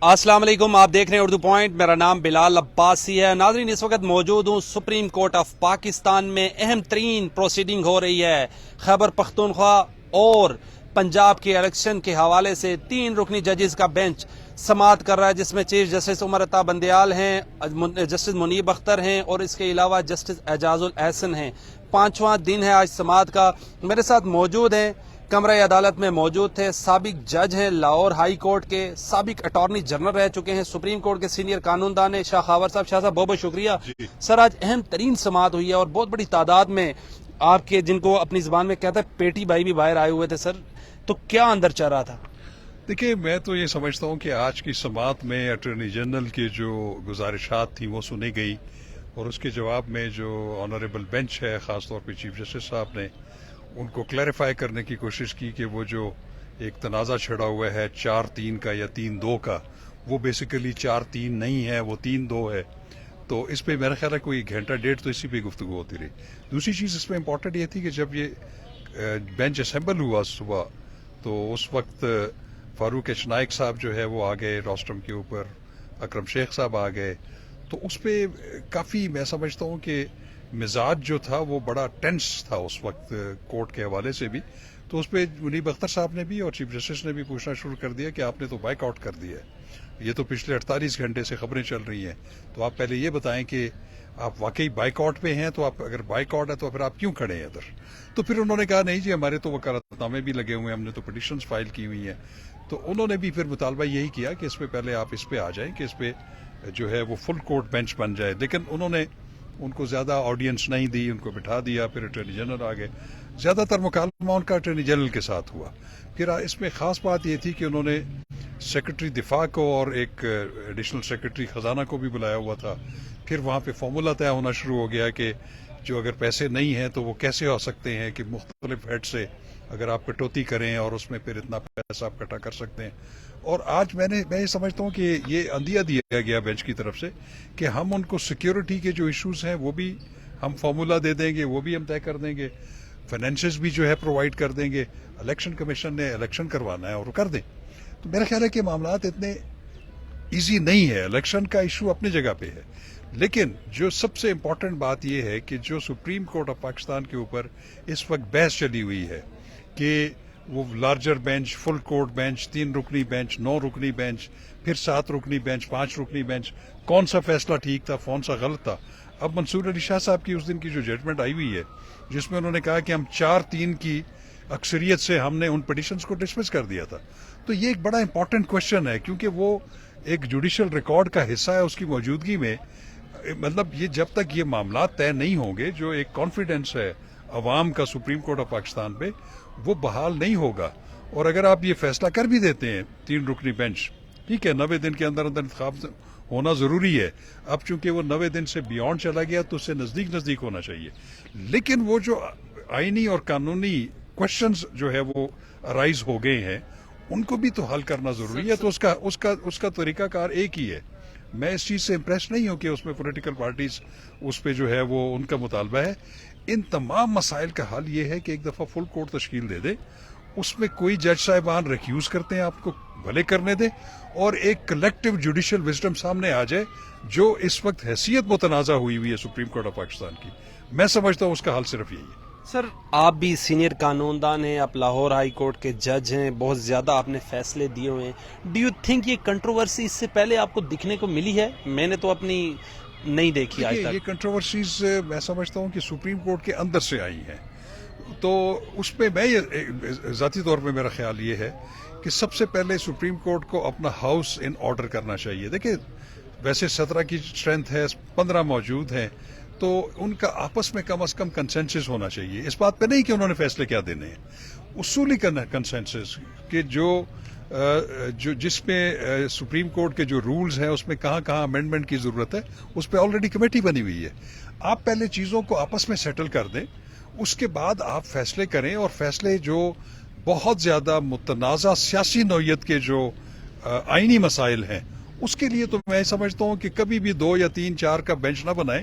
السلام علیکم، آپ دیکھ رہے ہیں اردو پوائنٹ. میرا نام بلال عباسی ہے. ناظرین، اس وقت موجود ہوں سپریم کورٹ آف پاکستان میں. اہم ترین پروسیڈنگ ہو رہی ہے خیبر پختونخوا اور پنجاب کے الیکشن کے حوالے سے. 3 رکنی ججز کا بینچ سماعت کر رہا ہے، جس میں چیف جسٹس عمر عطا بندیال ہیں، جسٹس منیب اختر ہیں اور اس کے علاوہ جسٹس اعجاز الاحسن ہیں. 5واں دن ہے آج سماعت کا. میرے ساتھ موجود ہیں، کمرہ عدالت میں موجود تھے، سابق جج ہیں لاہور ہائی کورٹ کے، سابق اٹارنی جنرل رہ چکے ہیں، سپریم کورٹ کے سینئر قانون دان ہیں شاہ خاور صاحب. شاہ صاحب، بہت بہت شکریہ. سر، آج اہم ترین سماعت ہوئی ہے اور بہت بڑی تعداد میں آپ کے، جن کو اپنی زبان میں کہتا ہے پیٹی بھائی بھی باہر آئے ہوئے تھے. سر، تو کیا اندر چل رہا تھا؟ دیکھیے، میں تو یہ سمجھتا ہوں کہ آج کی سماعت میں اٹارنی جنرل کی جو گزارشات تھیں وہ سنی گئی، اور اس کے جواب میں جو آنریبل بینچ ہے، خاص طور پہ چیف جسٹس صاحب نے ان کو کلیریفائی کرنے کی کوشش کی کہ وہ جو ایک تنازع چھڑا ہوا ہے 4-3 کا یا 3-2 کا، وہ بیسیکلی 4-3 نہیں ہے، وہ 3-2 ہے. تو اس پہ میرا خیال ہے کوئی گھنٹہ ڈیڑھ تو اسی پہ گفتگو ہوتی رہی. دوسری چیز اس میں امپورٹنٹ یہ تھی کہ جب یہ بینچ اسمبل ہوا صبح، تو اس وقت فاروق ایچ نائک صاحب جو ہے وہ آ گئے روسٹرم کے اوپر، اکرم شیخ صاحب آ گئے. تو اس پہ کافی میں سمجھتا ہوں کہ مزاج جو تھا وہ بڑا ٹینس تھا اس وقت کورٹ کے حوالے سے بھی. تو اس پہ منیب اختر صاحب نے بھی اور چیف جسٹس نے بھی پوچھنا شروع کر دیا کہ آپ نے تو بائک آؤٹ کر دیا ہے، یہ تو پچھلے 48 گھنٹے سے خبریں چل رہی ہیں، تو آپ پہلے یہ بتائیں کہ آپ واقعی بائک آؤٹ پہ ہیں. تو آپ اگر بائک آؤٹ ہے تو پھر آپ کیوں کھڑے ہیں ادھر؟ تو پھر انہوں نے کہا نہیں جی، ہمارے تو وکالت نامے بھی لگے ہوئے ہیں، ہم نے تو پٹیشنز فائل کی ہوئی ہیں. تو انہوں نے بھی پھر مطالبہ یہی کیا کہ اس پہ پہلے آپ اس پہ آ جائیں کہ اس پہ جو ہے وہ فل کورٹ بینچ بن جائے. لیکن انہوں نے ان کو زیادہ آڈینس نہیں دی، ان کو بٹھا دیا. پھر اٹارنی جنرل آ گئے. زیادہ تر مکالمہ ان کا اٹارنی جنرل کے ساتھ ہوا. پھر اس میں خاص بات یہ تھی کہ انہوں نے سیکرٹری دفاع کو اور ایک ایڈیشنل سیکرٹری خزانہ کو بھی بلایا ہوا تھا. پھر وہاں پہ فارمولا طے ہونا شروع ہو گیا کہ جو اگر پیسے نہیں ہیں تو وہ کیسے ہو سکتے ہیں کہ مختلف ہیڈ سے اگر آپ کٹوتی کریں اور اس میں پھر اتنا پیسہ آپ اکٹھا کر سکتے ہیں. اور آج میں یہ سمجھتا ہوں کہ یہ اندیا دیا گیا بینچ کی طرف سے کہ ہم ان کو سیکیورٹی کے جو ایشوز ہیں وہ بھی ہم فارمولا دے دیں گے، وہ بھی ہم طے کر دیں گے، فائنینشز بھی جو ہے پرووائڈ کر دیں گے. الیکشن کمیشن نے الیکشن کروانا ہے اور کر دیں. تو میرا خیال ہے کہ معاملات اتنے ایزی نہیں ہے. الیکشن کا ایشو اپنی جگہ پہ ہے، لیکن جو سب سے امپورٹنٹ بات یہ ہے کہ جو سپریم کورٹ آف پاکستان کے اوپر اس وقت بحث چلی ہوئی ہے کہ وہ larger bench, full court bench, 3 رکنی بینچ، 9 رکنی بینچ، پھر 7 رکنی بینچ، 5 رکنی بینچ، کون سا فیصلہ ٹھیک تھا، کون سا غلط تھا. اب منصور علی شاہ صاحب کی اس دن کی جو ججمنٹ آئی ہوئی ہے، جس میں انہوں نے کہا کہ ہم 4-3 کی اکثریت سے ہم نے ان پٹیشنز کو ڈسمس کر دیا تھا. تو یہ ایک بڑا امپورٹنٹ کوشچن ہے، کیونکہ وہ ایک جوڈیشل ریکارڈ کا حصہ ہے. اس کی موجودگی میں مطلب یہ جب تک یہ معاملات طے نہیں ہوں گے، جو ایک کانفیڈنس ہے عوام کا سپریم کورٹ آف پاکستان پہ، وہ بحال نہیں ہوگا. اور اگر آپ یہ فیصلہ کر بھی دیتے ہیں 3 رکنی بینچ، ٹھیک ہے، 90 دن کے اندر انتخاب ہونا ضروری ہے. اب چونکہ وہ 90 دن سے بیونڈ چلا گیا تو اس سے نزدیک ہونا چاہیے. لیکن وہ جو آئینی اور قانونی کوشچنز جو ہے وہ رائز ہو گئے ہیں، ان کو بھی تو حل کرنا ضروری ہے. تو اس کا طریقہ کار ایک ہی ہے. میں اس چیز سے امپریس نہیں ہوں کہ اس میں پولیٹیکل پارٹیز اس پہ جو ہے وہ ان کا مطالبہ ہے. ان تمام مسائل کا حل یہ ہے کہ ایک دفعہ فل کورٹ تشکیل دے دے، اس میں کوئی جج صاحبان ریکیوز کرتے ہیں آپ کو بھلے کرنے دے، اور ایک کلیکٹیو جوڈیشل وزڈم سامنے آ جائے جو اس وقت حیثیت متنازع ہوئی ہے سپریم کورٹ آف پاکستان کی. میں سمجھتا ہوں اس کا حل صرف یہی ہے. سر، آپ بھی سینئر قانون دان ہیں، آپ لاہور ہائی کورٹ کے جج ہیں، بہت زیادہ آپ نے فیصلے دیے ہوئے ہیں. ڈو یو تھنک یہ کنٹروورسی اس سے پہلے آپ کو دکھنے کو ملی ہے؟ میں نے تو اپنی نہیں دیکھی آج تک. یہ کنٹروورسیز میں سمجھتا ہوں کہ سپریم کورٹ کے اندر سے آئی ہیں. تو اس پہ میں ذاتی طور پہ میرا خیال یہ ہے کہ سب سے پہلے سپریم کورٹ کو اپنا ہاؤس ان آرڈر کرنا چاہیے. دیکھیں، ویسے 17 کی اسٹرینتھ ہے، 15 موجود ہیں، تو ان کا آپس میں کم از کم کنسنسس ہونا چاہیے. اس بات پہ نہیں کہ انہوں نے فیصلے کیا دینے ہیں، اصولی کنسنسس کہ جس میں سپریم کورٹ کے جو رولز ہیں اس میں کہاں کہاں امینڈمنٹ کی ضرورت ہے، اس پہ آلریڈی کمیٹی بنی ہوئی ہے. آپ پہلے چیزوں کو آپس میں سیٹل کر دیں، اس کے بعد آپ فیصلے کریں. اور فیصلے جو بہت زیادہ متنازع سیاسی نوعیت کے جو آئینی مسائل ہیں، اس کے لیے تو میں سمجھتا ہوں کہ کبھی بھی 2 یا 3 4 کا بینچ نہ بنائیں،